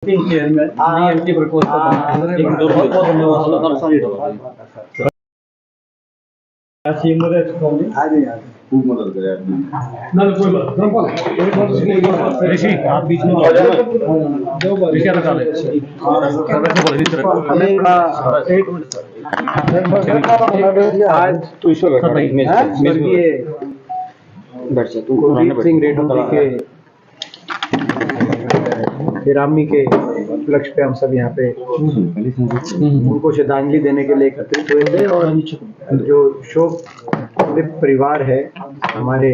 Anti propose बहुत बहुत धन्यवाद। ऐसी मदद करूंगी। खूब मदद करे आपने। ना कोई बात ऋषि आप बीच में आ जाओ। ऋषि लगा ले आज तो ईश्वर स्वर्गीय कुलदीप सिंह रेड्डी के गिरामी के उपलक्ष्य पे हम सब यहाँ पे उनको श्रद्धांजलि देने के लिए एकत्रित हुए थे। और जो शोक परिवार है, हमारे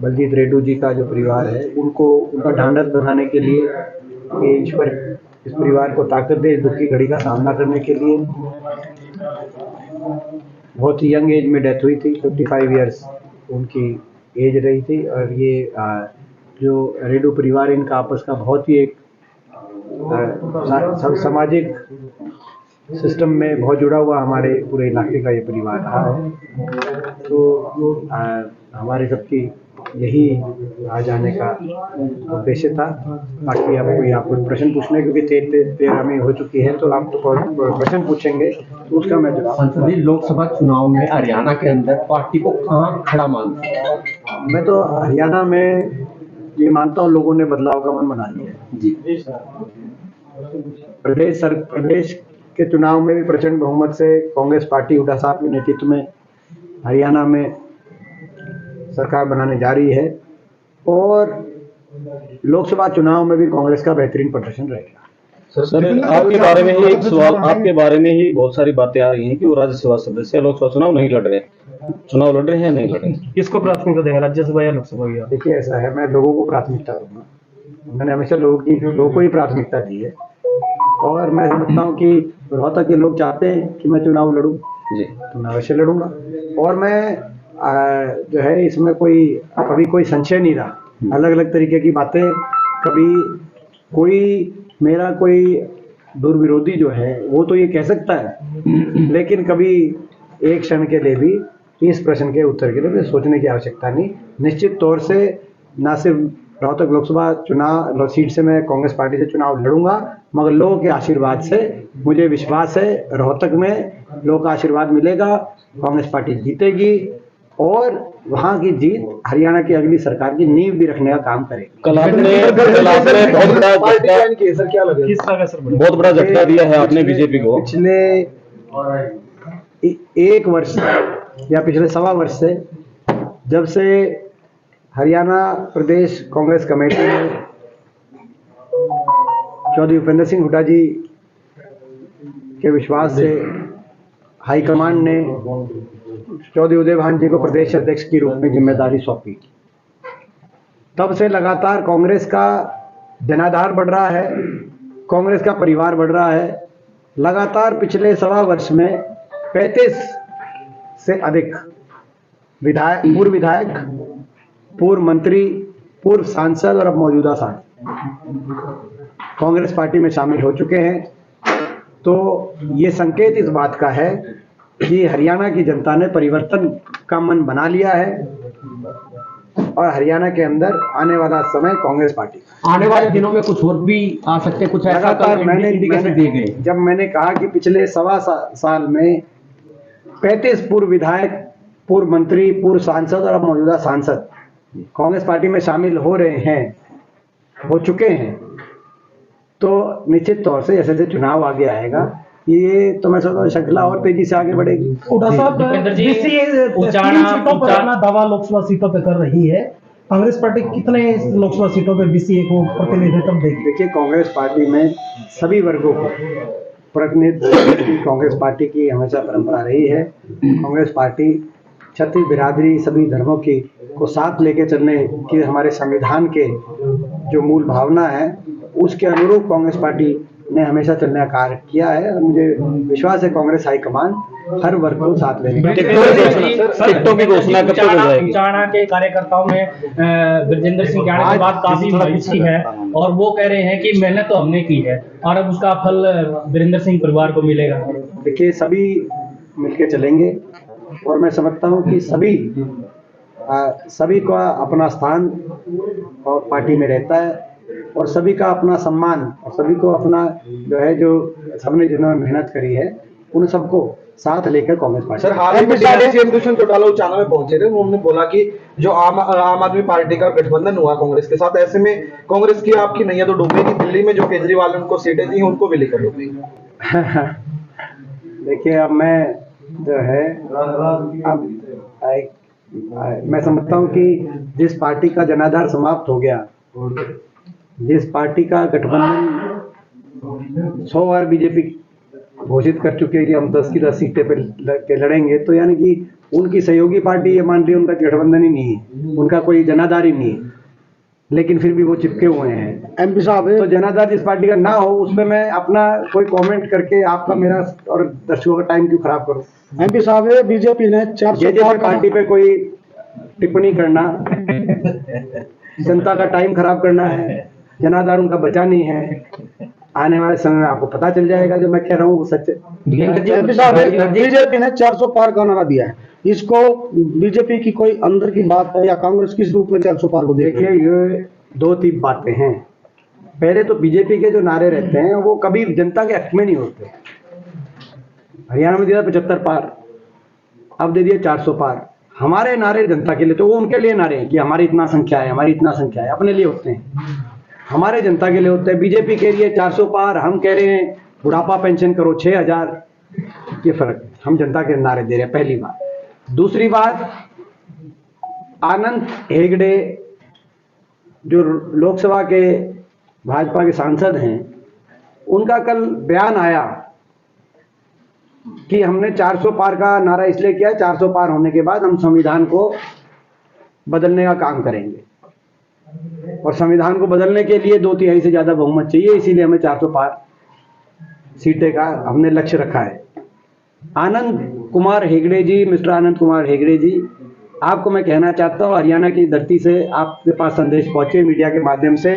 बलजीत रेड्डी जी का जो परिवार है, उनको उनका ढांढस बंधाने के लिए कि ईश्वर इस परिवार को ताकत दे, दुख की घड़ी का सामना करने के लिए। बहुत ही यंग एज में डेथ हुई थी, 55 इयर्स उनकी एज रही थी। और ये जो रेड्डी परिवार, इनका आपस का बहुत ही एक सामाजिक सिस्टम में बहुत जुड़ा हुआ हमारे पूरे इलाके का ये परिवार रहा है। तो हमारे सबकी यही आ जाने का उद्देश्य था। बाकी अब कोई आपको प्रश्न पूछने, क्योंकि 13 में हो चुकी है, तो आप तो प्रश्न पूछेंगे तो उसका मैं जवाब। संसदीय लोकसभा चुनाव में हरियाणा के अंदर पार्टी को कहाँ खड़ा मानते हैं? मैं तो हरियाणा में ये मानता हूँ, लोगों ने बदलाव का मन बना लिया है जी। प्रदेश के चुनाव में भी प्रचंड बहुमत से कांग्रेस पार्टी हुड्डा साहब के नेतृत्व में हरियाणा में सरकार बनाने जा रही है। और लोकसभा चुनाव में भी कांग्रेस का बेहतरीन प्रदर्शन रहेगा। सर आपके बारे में ही एक सवाल, आपके बारे में ही बहुत सारी बातें आ रही हैं कि वो राज्यसभा सदस्य लोकसभा चुनाव नहीं लड़ रहे, चुनाव लड़ रहे हैं नहीं लड़ रहे, किसको प्राथमिकता देंगे, राज्यसभा या लोकसभा? देखिए ऐसा है, मैं लोगों को प्राथमिकता दूंगा। मैंने हमेशा लोगों को ही प्राथमिकता दी है। और मैं समझता हूँ कि रोहतक के लोग चाहते हैं कि मैं चुनाव लड़ूं जी, तो मैं अवश्य लड़ूंगा। और मैं जो है इसमें कभी कोई संशय नहीं रहा। अलग अलग तरीके की बातें, कभी मेरा कोई दुर्विरोधी जो है वो तो ये कह सकता है, लेकिन कभी एक क्षण के लिए भी इस प्रश्न के उत्तर के लिए भी सोचने की आवश्यकता नहीं। निश्चित तौर से ना सिर्फ रोहतक लोकसभा चुनाव सीट से मैं कांग्रेस पार्टी से चुनाव लड़ूंगा, मगर लोगों के आशीर्वाद से मुझे विश्वास है रोहतक में लोगों का आशीर्वाद मिलेगा, कांग्रेस पार्टी जीतेगी और वहां की जीत हरियाणा की अगली सरकार की नींव भी रखने का काम करेगी। कल आपने बहुत बड़ा झटका दिया है आपने बीजेपी को। पिछले एक वर्ष या पिछले सवा वर्ष से, जब से हरियाणा प्रदेश कांग्रेस कमेटी ने चौधरी उपेंद्र सिंह हुड्डा जी के विश्वास से हाईकमान ने चौधरी उदय भान जी को प्रदेश अध्यक्ष के रूप में जिम्मेदारी सौंपी, तब से लगातार कांग्रेस का जनाधार बढ़ रहा है, कांग्रेस का परिवार बढ़ रहा है। लगातार पिछले सवा वर्ष में 35 से अधिक पूर्व विधायक, पूर्व मंत्री, पूर्व सांसद और अब मौजूदा सांसद कांग्रेस पार्टी में शामिल हो चुके हैं। तो ये संकेत इस बात का है कि हरियाणा की जनता ने परिवर्तन का मन बना लिया है और हरियाणा के अंदर आने वाला समय कांग्रेस पार्टी, आने वाले दिनों में कुछ और भी आ सकते, कुछ ऐसा जब मैंने कहा कि पिछले सवा साल में 35 पूर्व विधायक, पूर्व मंत्री, पूर्व सांसद और अब मौजूदा सांसद कांग्रेस पार्टी में शामिल हो चुके हैं, तो निश्चित तौर से जैसे जैसे चुनाव आगे आएगा, ये तो मैं समझता हूँ श्रृंखला और तेजी से आगे बढ़ेगी। दावा लोकसभा सीटों पे कर रही है कांग्रेस पार्टी, कितने लोकसभा सीटों पे बीसीए को प्रतिनिधित्व देगी? देखिए, कांग्रेस पार्टी में सभी वर्गों को प्रतिनिधित्व कांग्रेस पार्टी की हमेशा परंपरा रही है। कांग्रेस पार्टी क्षत्रिय बिरादरी, सभी धर्मों की को साथ लेके चलने की हमारे संविधान के जो मूल भावना है, उसके अनुरूप कांग्रेस पार्टी ने हमेशा चलने का कार्य किया है। और मुझे विश्वास है कांग्रेस हाईकमान हर वर्ग को साथ लेने टिकटों की घोषणा कब तक हो जाएगी? चाणा के कार्यकर्ताओं में ब्रजेंद्र सिंह चाणा की बात काफी मायूसी है और वो कह रहे हैं कि मेहनत तो हमने की है और अब उसका फल वीरेंद्र सिंह परिवार को मिलेगा। देखिए, सभी मिलके चलेंगे और मैं समझता हूँ कि सभी का अपना स्थान और पार्टी में रहता है। और सभी का अपना सम्मान और सभी को अपना जो है, जो सबने जिन्होंने मेहनत करी है, उन सबको साथ लेकर कांग्रेस पार्टी। सर, हाल ही में सीएम दुष्यंत चौटाला उचाना में पहुंचे थे, उन्होंने बोला कि जो आम आदमी पार्टी का गठबंधन हुआ कांग्रेस के साथ, ऐसे में कांग्रेस की आपकी नैया तो डूबेगी, दिल्ली में जो केजरीवाल ने उनको सीटें दी हैं उनको भी लेकर डूबेगी। देखिए, अब मैं जो है, अब मैं समझता हूँ कि जिस पार्टी का जनाधार समाप्त हो गया, जिस पार्टी का गठबंधन 100 बार बीजेपी घोषित कर चुके हैं कि हम 10 की 10 सीटें पे लड़ेंगे, तो यानी कि उनकी सहयोगी पार्टी ये मान रही है उनका गठबंधन ही नहीं है, उनका कोई जनाधार ही नहीं है, लेकिन फिर भी वो चिपके हुए हैं। एमपी साहब, तो जनाधार जिस पार्टी का ना हो उसमें मैं अपना कोई कमेंट करके आपका, मेरा और दर्शकों का टाइम क्यों खराब करूं? एमपी साहब, बीजेपी ने 400 पार्टी पे कोई टिप्पणी करना, जनता का टाइम खराब करना है, जनाधार उनका बचा नहीं है। आने वाले समय में आपको पता चल जाएगा जो मैं कह रहा हूँ वो सच है। बीजेपी ने 400 पार का नारा दिया है, इसको बीजेपी की कोई अंदर की बात है या कांग्रेस किस रूप में 400 पार को देखिए? ये 2-3 बातें हैं। पहले तो बीजेपी के जो नारे रहते हैं वो कभी जनता के हक में नहीं होते। हरियाणा में दिया 75 पार, अब दे दिए 400 पार। हमारे नारे जनता के लिए, तो वो उनके लिए नारे हैं कि हमारी इतना संख्या है, हमारी इतना संख्या है, अपने लिए होते हैं, हमारे जनता के लिए होते हैं। बीजेपी के लिए 400 पार, हम कह रहे हैं बुढ़ापा पेंशन करो 6000, ये फर्क है। हम जनता के नारे दे रहे हैं, पहली बात। दूसरी बात, आनंद हेगड़े जो लोकसभा के भाजपा के सांसद हैं, उनका कल बयान आया कि हमने 400 पार का नारा इसलिए किया है, 400 पार होने के बाद हम संविधान को बदलने का काम करेंगे, और संविधान को बदलने के लिए 2/3 से ज्यादा बहुमत चाहिए, इसीलिए हमें 400 पार सीटें का हमने लक्ष्य रखा है। आनंद कुमार हेगड़े जी, मिस्टर आनंद कुमार हेगड़े जी, आपको मैं कहना चाहता हूँ, हरियाणा की धरती से आपके पास संदेश पहुंचे मीडिया के माध्यम से,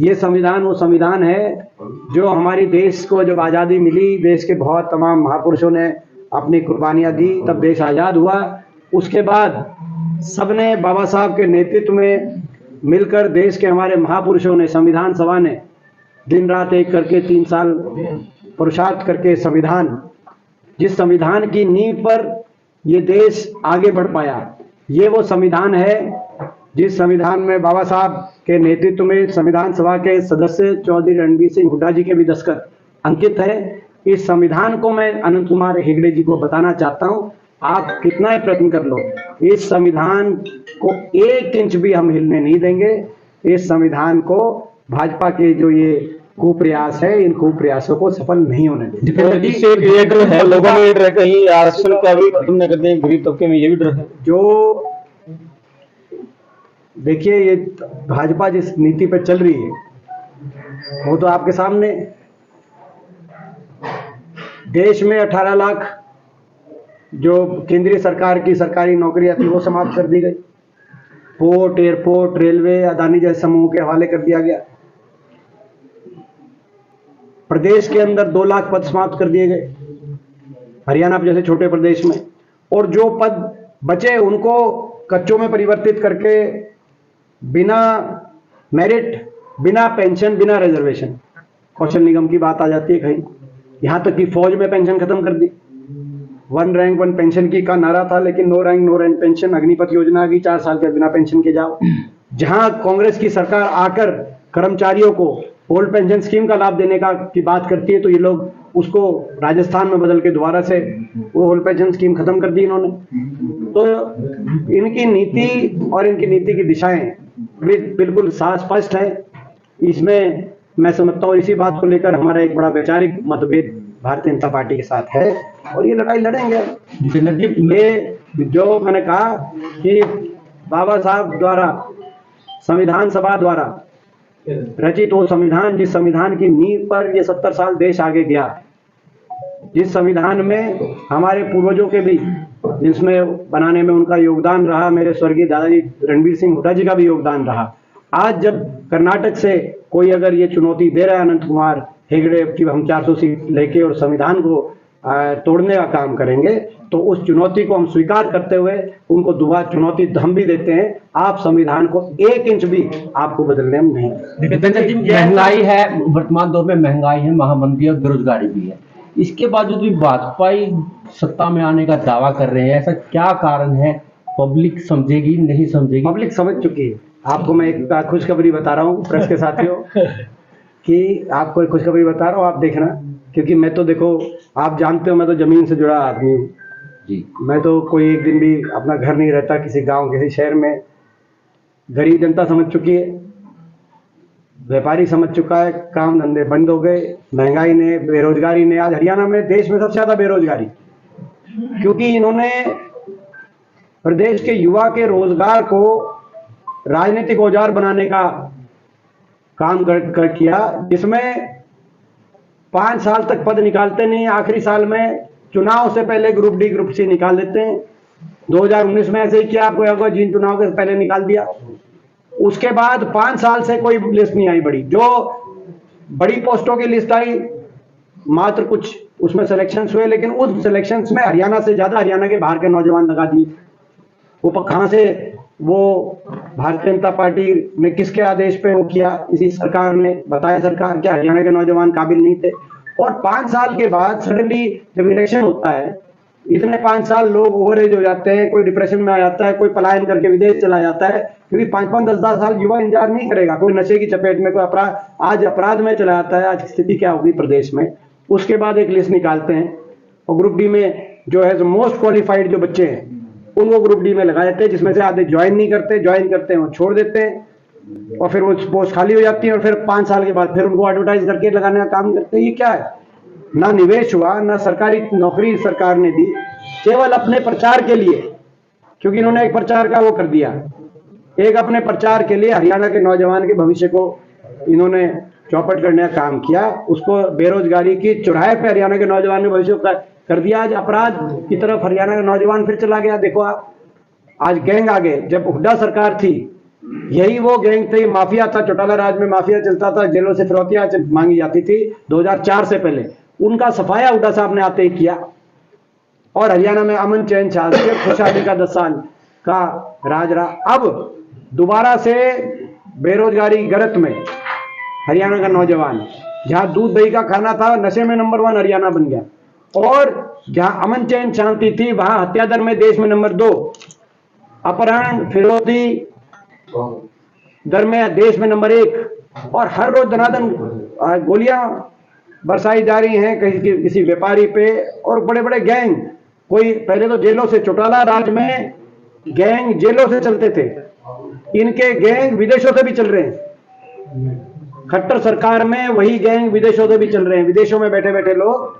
ये संविधान वो संविधान है जो हमारी देश को जब आज़ादी मिली, देश के बहुत तमाम महापुरुषों ने अपनी कुर्बानियाँ दी, तब देश आज़ाद हुआ। उसके बाद सबने बाबा साहब के नेतृत्व में मिलकर, देश के हमारे महापुरुषों ने, संविधान सभा ने दिन रात एक करके 3 साल पुरुषार्थ करके संविधान, जिस संविधान की नींव पर ये देश आगे बढ़ पाया, ये वो संविधान है जिस संविधान में बाबा साहब के नेतृत्व में संविधान सभा के सदस्य चौधरी रणबीर सिंह हुड्डा जी के भी दस्तखत अंकित है। इस संविधान को मैं अनंत कुमार हेगड़े जी को बताना चाहता हूँ, आप कितना ही प्रयत्न कर लो, इस संविधान को 1 इंच भी हम हिलने नहीं देंगे। इस संविधान को भाजपा के जो ये कुप्रयास है, इन कुप्रयासों को सफल नहीं होने देंगे। इससे ये डर है, लोगों में डर है कहीं आरक्षण का भी खत्म न कर दें, गरीब तबके में ये भी डर है। जो देखिए, ये भाजपा जिस नीति पर चल रही है वो तो आपके सामने, देश में 18 लाख जो केंद्रीय सरकार की सरकारी नौकरियां थी वो समाप्त कर दी गई, पोर्ट, एयरपोर्ट, रेलवे, अदानी जैसे समूह के हवाले कर दिया गया। प्रदेश के अंदर 2 लाख पद समाप्त कर दिए गए, हरियाणा जैसे छोटे प्रदेश में, और जो पद बचे उनको कच्चों में परिवर्तित करके बिना मेरिट, बिना पेंशन, बिना रिजर्वेशन, कौशल निगम की बात आ जाती है कहीं, यहां तक कि फौज में पेंशन खत्म कर दी। 1 रैंक 1 पेंशन की का नारा था, लेकिन no rank no rank pension, Agnipath योजना की 4 साल के बिना पेंशन के जाओ। जहां कांग्रेस की सरकार आकर कर्मचारियों को ओल्ड पेंशन स्कीम का लाभ देने की बात करती है, तो ये लोग उसको राजस्थान में बदल के दोबारा से वो ओल्ड पेंशन स्कीम खत्म कर दी इन्होंने। तो इनकी नीति और इनकी नीति की दिशाएं बिल्कुल स्पष्ट है। इसमें मैं समझता हूँ इसी बात को लेकर हमारा एक बड़ा वैचारिक मतभेद भारतीय जनता पार्टी के साथ है, और ये लड़ाई लड़ेंगे। ये जो मैंने कहा कि बाबा साहब द्वारा, संविधान सभा द्वारा रचित वो संविधान, जिस संविधान की नींव पर ये 70 साल देश आगे गया, जिस संविधान में हमारे पूर्वजों के भी, जिसमें बनाने में उनका योगदान रहा, मेरे स्वर्गीय दादाजी रणबीर सिंह हुड्डा जी का भी योगदान रहा। आज जब कर्नाटक से कोई अगर ये चुनौती दे रहा है अनंत कुमार हेगड़े कि हम 400 सीट लेके और संविधान को तोड़ने का काम करेंगे, तो उस चुनौती को हम स्वीकार करते हुए उनको दोबारा चुनौती हम भी देते हैं, आप संविधान को 1 इंच भी आपको बदलने में नहीं। महंगाई है, वर्तमान दौर में महंगाई है, महामंदी और बेरोजगारी भी है, इसके बावजूद भी भाजपा सत्ता में आने का दावा कर रहे हैं, ऐसा क्या कारण है? पब्लिक समझेगी नहीं समझेगी? पब्लिक समझ चुकी है। आपको मैं एक खुशखबरी बता रहा हूँ प्रेस के साथियों कि आपको एक खुशखबरी बता रहा हूँ, आप देखना, क्योंकि मैं तो देखो आप जानते हो मैं तो जमीन से जुड़ा आदमी हूँ जी। मैं तो कोई एक दिन भी अपना घर नहीं रहता किसी गांव किसी शहर में। गरीब जनता समझ चुकी है, व्यापारी समझ चुका है, काम धंधे बंद हो गए, महंगाई ने, बेरोजगारी ने, आज हरियाणा में देश में सबसे ज्यादा बेरोजगारी, क्योंकि इन्होंने प्रदेश के युवा के रोजगार को राजनीतिक औजार बनाने का काम कर किया, जिसमें 5 साल तक पद निकालते नहीं, आखिरी साल में चुनाव से पहले ग्रुप डी ग्रुप सी निकाल देते हैं। 2019 में ऐसे ही किया, आपको याद होगा, जिन चुनाव के पहले निकाल दिया। उसके बाद 5 साल से कोई लिस्ट नहीं आई बड़ी, जो बड़ी पोस्टों की लिस्ट आई मात्र कुछ उसमें सिलेक्शंस हुए, लेकिन उस सिलेक्शंस में हरियाणा से ज्यादा हरियाणा के बाहर के नौजवान लगा दिए। वो कहां से, वो भारतीय जनता पार्टी ने किसके आदेश पे वो किया, इसी सरकार ने बताया सरकार क्या हरियाणा के नौजवान काबिल नहीं थे। और 5 साल के बाद सडनली जब इलेक्शन होता है, इतने 5 साल लोग ओवरएज हो जाते हैं, कोई डिप्रेशन में आ जाता है, कोई पलायन करके विदेश चला जाता है, क्योंकि 5-5, 10-10 साल युवा इंतजार नहीं करेगा, कोई नशे की चपेट में, कोई अपराध में चला जाता है। आज स्थिति क्या होगी प्रदेश में। उसके बाद एक लिस्ट निकालते हैं और ग्रुप डी में जो है मोस्ट क्वालिफाइड जो बच्चे हैं उनको ग्रुप डी में लगा देते हैं, जिसमें से आधे ज्वाइन नहीं करते, ज्वाइन करते हैं वो छोड़ देते हैं और फिर वो पोस्ट खाली हो जाती है और फिर 5 साल के बाद फिर उनको एडवर्टाइज करके लगाने का काम करते हैं। ये क्या है? ना निवेश हुआ, ना सरकारी नौकरी सरकार ने दी, केवल अपने प्रचार के लिए, क्योंकि इन्होंने एक प्रचार का वो कर दिया, एक अपने प्रचार के लिए हरियाणा के नौजवान के भविष्य को इन्होंने चौपट करने का काम किया। उसको बेरोजगारी की चौराहे पे हरियाणा के नौजवान ने भविष्य कर दिया। आज अपराध की तरफ हरियाणा का नौजवान फिर चला गया। देखो आप, आज गैंग आ गए। जब हुड्डा सरकार थी, यही वो गैंग थे, माफिया था, चौटाला राज में माफिया चलता था, जेलों से फिरौतियां मांगी जाती थी 2004 से पहले, उनका सफाया हुड्डा साहब ने आते ही किया। और हरियाणा में अमन चैन शांति खुशहाली का 10 साल का राज रहा। अब दोबारा से बेरोजगारी गरत में हरियाणा का नौजवान, जहां दूध दही का खाना था, नशे में नंबर 1 हरियाणा बन गया, और जहां अमन चैन शांति थी वहां हत्या दर में देश में नंबर 2, अपहरण फिरौती दर में देश में नंबर 1, और हर रोज धनाधन गोलियां बरसाई जा रही हैं किसी व्यापारी पे। और बड़े बड़े गैंग, कोई पहले तो जेलों से, चौटाला राज में गैंग जेलों से चलते थे, इनके गैंग विदेशों से भी चल रहे हैं। खट्टर सरकार में वही गैंग विदेशों से भी चल रहे हैं। विदेशों में बैठे बैठे लोग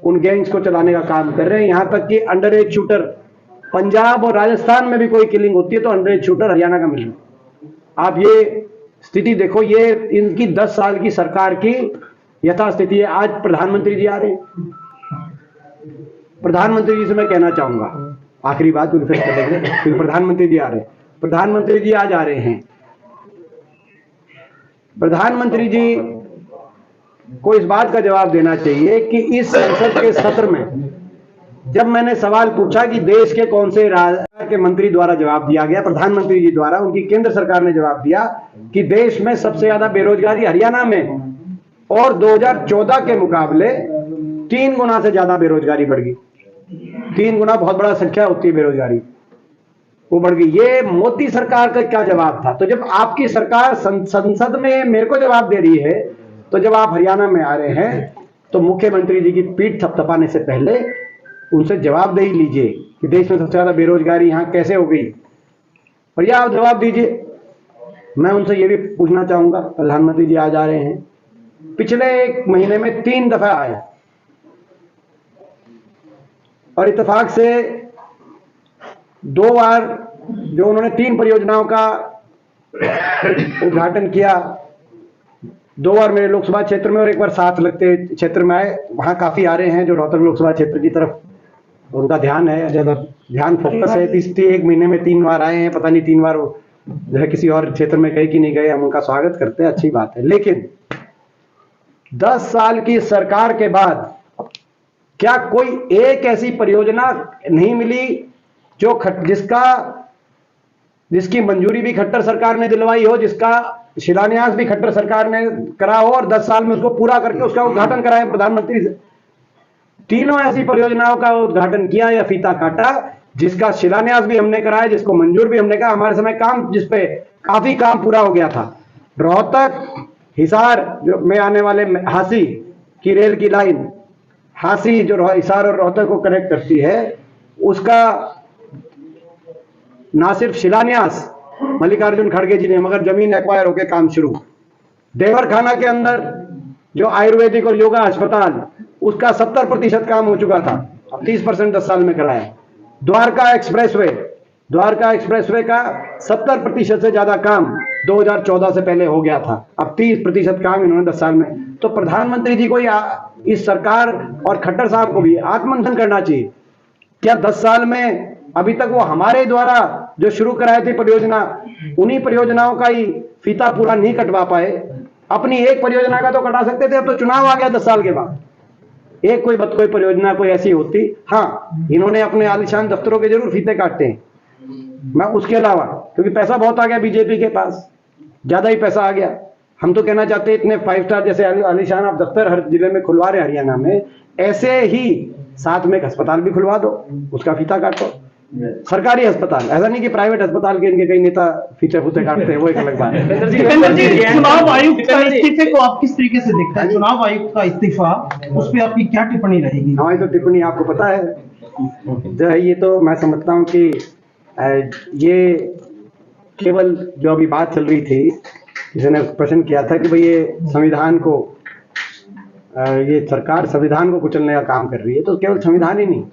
उन गैंग्स को चलाने का काम कर रहे हैं। यहां तक कि अंडर एज शूटर, पंजाब और राजस्थान में भी कोई किलिंग होती है तो अंडर एज शूटर हरियाणा का मिल रहा है। आप ये स्थिति देखो, ये इनकी 10 साल की सरकार की यथास्थिति है। आज प्रधानमंत्री जी आ रहे हैं, प्रधानमंत्री जी से मैं कहना चाहूंगा, आखिरी बात फिर करेंगे, क्योंकि प्रधानमंत्री जी आ रहे हैं। प्रधानमंत्री जी आज आ रहे हैं। प्रधानमंत्री जी को इस बात का जवाब देना चाहिए कि इस संसद के सत्र में जब मैंने सवाल पूछा कि देश के कौन से राज्य के मंत्री द्वारा जवाब दिया गया, प्रधानमंत्री जी द्वारा, उनकी केंद्र सरकार ने जवाब दिया कि देश में सबसे ज्यादा बेरोजगारी हरियाणा में, और 2014 के मुकाबले 3 गुना से ज्यादा बेरोजगारी बढ़ गई। 3 गुना बहुत बड़ा संख्या होती है बेरोजगारी, वो बढ़ गई। ये मोदी सरकार का क्या जवाब था? तो जब आपकी सरकार संसद में मेरे को जवाब दे रही है, तो जब आप हरियाणा में आ रहे हैं तो मुख्यमंत्री जी की पीठ थपथपाने से पहले उनसे जवाब दे ही लीजिए कि देश में सबसे ज्यादा बेरोजगारी यहां कैसे हो गई, और यह आप जवाब दीजिए। मैं उनसे यह भी पूछना चाहूंगा, प्रधानमंत्री जी आज आ रहे हैं, पिछले 1 महीने में 3 दफा आए और इत्तेफाक से 2 बार जो उन्होंने 3 परियोजनाओं का उद्घाटन किया, 2 बार मेरे लोकसभा क्षेत्र में और 1 बार साथ लगते क्षेत्र में आए। वहां काफी आ रहे हैं जो रोहतक लोकसभा क्षेत्र की तरफ उनका ध्यान है, ज्यादा ध्यान फोकस है। 1 महीने में 3 बार आए हैं, पता नहीं 3 बार जो है किसी और क्षेत्र में गए कि नहीं गए, हम उनका स्वागत करते हैं, अच्छी बात है। लेकिन 10 साल की सरकार के बाद क्या कोई एक ऐसी परियोजना नहीं मिली जो जिसकी मंजूरी भी खट्टर सरकार ने दिलवाई हो, जिसका शिलान्यास भी खट्टर सरकार ने करा हो और 10 साल में उसको पूरा करके उसका उद्घाटन कराया प्रधानमंत्री से? तीनों ऐसी परियोजनाओं का उद्घाटन किया या फीता काटा, जिसका शिलान्यास भी हमने कराया, जिसको मंजूर भी हमने कहा, हमारे समय काम जिसपे काफी काम पूरा हो गया था। रोहतक हिसार जो में आने वाले हांसी की रेल की लाइन, हांसी जो हिसार और रोहतक को कनेक्ट करती है, उसका ना सिर्फ शिलान्यास मल्लिकार्जुन खड़गे जी ने, मगर जमीन एक्वायर होकर काम शुरू। देवरखाना के अंदर जो आयुर्वेदिक और योगा अस्पताल, उसका 70% काम हो चुका था, अब 30% 10 साल में कराया। द्वारका एक्सप्रेसवे का 70% से ज्यादा काम 2014 से पहले हो गया था, अब 30% काम इन्होंने 10 साल में। तो प्रधानमंत्री जी को इस सरकार और खट्टर साहब को भी आत्ममंथन करना चाहिए। क्या 10 साल में अभी तक वो हमारे द्वारा जो शुरू कराए थे परियोजना, उन्हीं परियोजनाओं का ही फीता पूरा नहीं कटवा पाए? अपनी एक परियोजना का तो कटा सकते थे, अब तो चुनाव आ गया 10 साल के बाद। एक कोई परियोजना कोई ऐसी होती, हाँ इन्होंने अपने आलीशान दफ्तरों के जरूर फीते काटते हैं, मैं उसके अलावा, क्योंकि पैसा बहुत आ गया बीजेपी के पास, ज्यादा ही पैसा आ गया। हम तो कहना चाहते हैं इतने 5 स्टार जैसे आलीशान आप दफ्तर हर जिले में खुलवा रहे हरियाणा में, ऐसे ही साथ में एक अस्पताल भी खुलवा दो, उसका फीता काटो, सरकारी अस्पताल, ऐसा नहीं कि प्राइवेट अस्पताल के इनके कई नेता फीते फूते काटते हैं, वो एक अलग बात है। चुनाव आयुक्त का इस्तीफे को आप किस तरीके से देखते हैं? चुनाव आयुक्त का इस्तीफा, उस पर आपकी क्या टिप्पणी रहेगी? हमारी तो टिप्पणी आपको पता है, तो ये तो मैं समझता हूँ कि ये केवल जो अभी बात चल रही थी, किसी ने प्रश्न किया था कि भाई ये संविधान को, ये सरकार संविधान को कुचलने का काम कर रही है, तो केवल संविधान ही नहीं,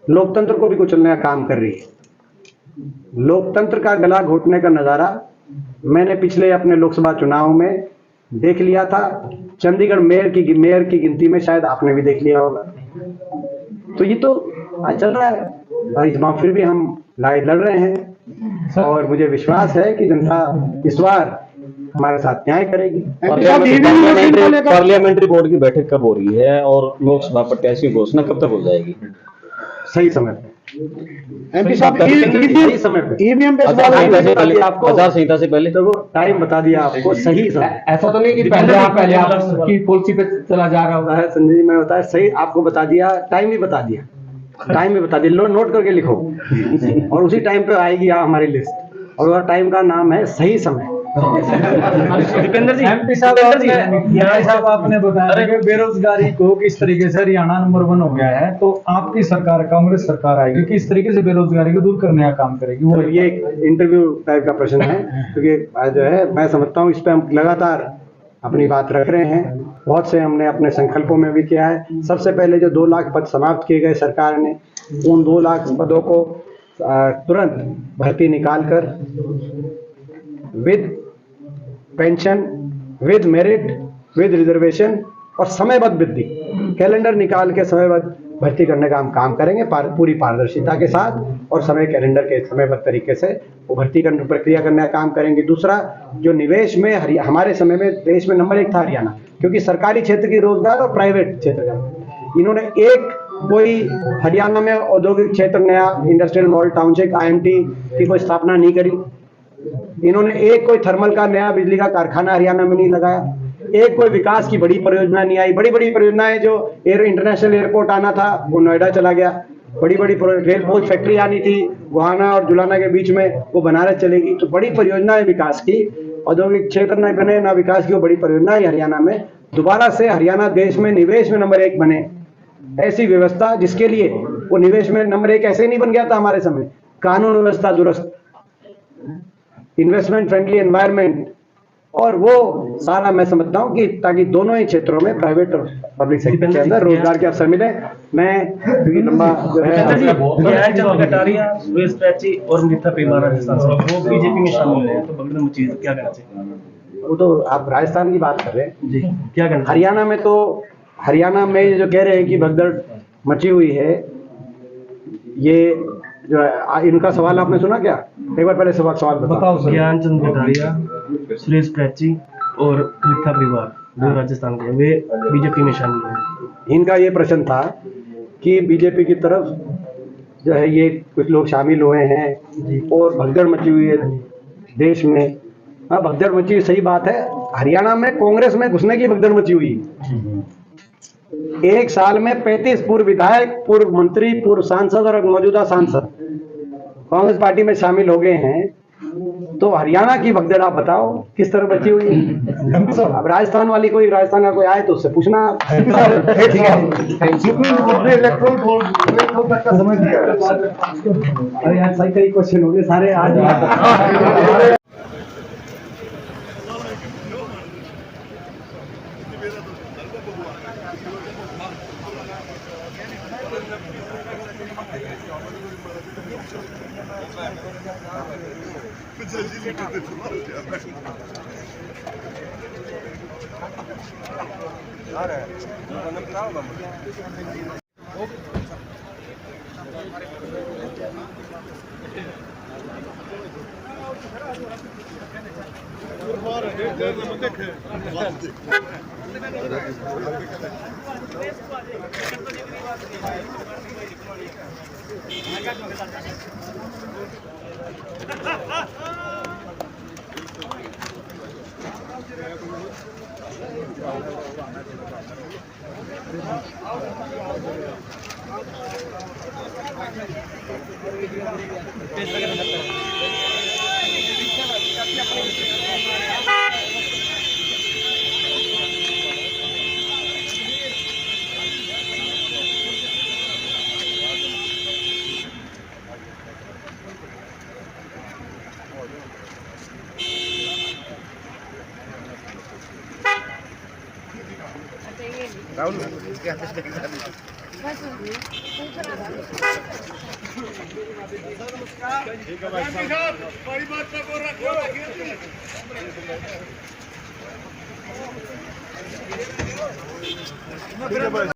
लोकतंत्र को भी कुचलने का काम कर रही है। लोकतंत्र का गला घोटने का नजारा मैंने पिछले अपने लोकसभा चुनाव में देख लिया था। चंडीगढ़ मेयर की गिनती में शायद आपने भी देख लिया होगा। तो ये तो आज चल रहा है, और इस बार फिर भी हम लड़ रहे हैं, और मुझे विश्वास है कि जनता इस बार हमारे साथ न्याय करेगी। पार्लियामेंट्री बोर्ड की बैठक कब हो रही है और लोकसभा प्रत्याशी की घोषणा कब तक हो जाएगी? सही समय पे एमपी साहब, सही समय पे ईवीएम पे आचार संहिता से पहले, तो वो टाइम बता दिया आपको, सही समय। ऐसा तो नहीं कि पहले आप की पॉलिसी पे चला जा रहा होगा है। संजय जी मैं बताया, सही आपको बता दिया, टाइम भी बता दिया, नोट करके लिखो और उसी टाइम पे आएगी हमारी लिस्ट, और टाइम का नाम है सही समय। दीपेंद्र जी, एमपी साहब आपने बताया कि बेरोजगारी को किस तरीके से हरियाणा नंबर 1 हो गया है, तो आपकी सरकार, कांग्रेस सरकार आएगी, किस तरीके से बेरोजगारी को दूर करने का काम करेगी? वो ये इंटरव्यू टाइप का प्रश्न है, क्योंकि जो है मैं समझता हूँ इस पे हम लगातार अपनी बात रख रहे हैं, बहुत से हमने अपने संकल्पों में भी किया है। सबसे पहले जो 2 लाख पद समाप्त किए गए सरकार ने, उन 2 लाख पदों को तुरंत भर्ती निकालकर with pension, with merit, with reservation और समयबद्ध वृद्धि, कैलेंडर निकाल के समयबद्ध भर्ती करने का हम काम करेंगे, पूरी पारदर्शिता के साथ, और समय कैलेंडर के समयबद्ध तरीके से वो भर्ती करने प्रक्रिया करने का काम करेंगे। दूसरा, जो निवेश में हमारे समय में देश में नंबर 1 था हरियाणा, क्योंकि सरकारी क्षेत्र की रोजगार और प्राइवेट क्षेत्र का, इन्होंने एक कोई हरियाणा में औद्योगिक क्षेत्र नया इंडस्ट्रियल मॉडल टाउनशिप IMT की कोई स्थापना नहीं करी, इन्होंने एक कोई थर्मल का नया बिजली का कारखाना हरियाणा में नहीं लगाया, एक कोई विकास की बड़ी परियोजना नहीं आई। बड़ी बड़ी परियोजनाएं, जो इंटरनेशनल एयरपोर्ट आना था वो नोएडा चला गया, बड़ी बड़ी रेल कोच फैक्ट्री आनी थी गोहाना और जुलाना के बीच में, वो बनारस चलेगी। तो बड़ी परियोजनाएं विकास की, औद्योगिक क्षेत्र न बने ना विकास की, वो बड़ी परियोजना हरियाणा में दोबारा से हरियाणा देश में निवेश में नंबर 1 बने, ऐसी व्यवस्था, जिसके लिए वो निवेश में नंबर 1 ऐसे नहीं बन गया था हमारे समय, कानून व्यवस्था दुरुस्त, इन्वेस्टमेंट फ्रेंडली एनवायरनमेंट, और वो सारा मैं समझता हूँ कि ताकि दोनों ही क्षेत्रों में, प्राइवेट और पब्लिक सेक्टर के अंदर रोजगार के अवसर मिले। मैं लंबा जो है कटारिया, सुरेश प्रैची और मिथा पेमा राजस्थान से, वो बीजेपी में शामिल है, तो भगदड़ मची है, तो क्या कहना चाहिए? वो तो आप राजस्थान की बात कर रहे हैं जी, क्या कहना? हरियाणा में जो कह रहे हैं कि भगदड़ मची हुई है, ये जो है, इनका सवाल आपने सुना क्या? एक बार पहले सवाल बताओ। ज्ञानचंद कटारिया, सुरेश प्रैची और मिथा परिवार, जो राजस्थान के, वे बीजेपी में शामिल हैं। इनका ये प्रश्न था कि बीजेपी की तरफ जो है ये कुछ लोग शामिल हुए हैं और भगदड़ मची हुई है देश में। हाँ, भगदड़ मची हुई सही बात है। हरियाणा में कांग्रेस में घुसने की भगदड़ मची हुई है। एक साल में 35 पूर्व विधायक, पूर्व मंत्री, पूर्व सांसद और मौजूदा सांसद कांग्रेस पार्टी में शामिल हो गए हैं। तो हरियाणा की भगदड़ आप बताओ किस तरह बची हुई है। अब राजस्थान वाली कोई, राजस्थान का कोई आए तो उससे पूछना। ठीक है, इलेक्ट्रोल तक का समझ दिया। अरे यार सही कई क्वेश्चन हो गए सारे आज।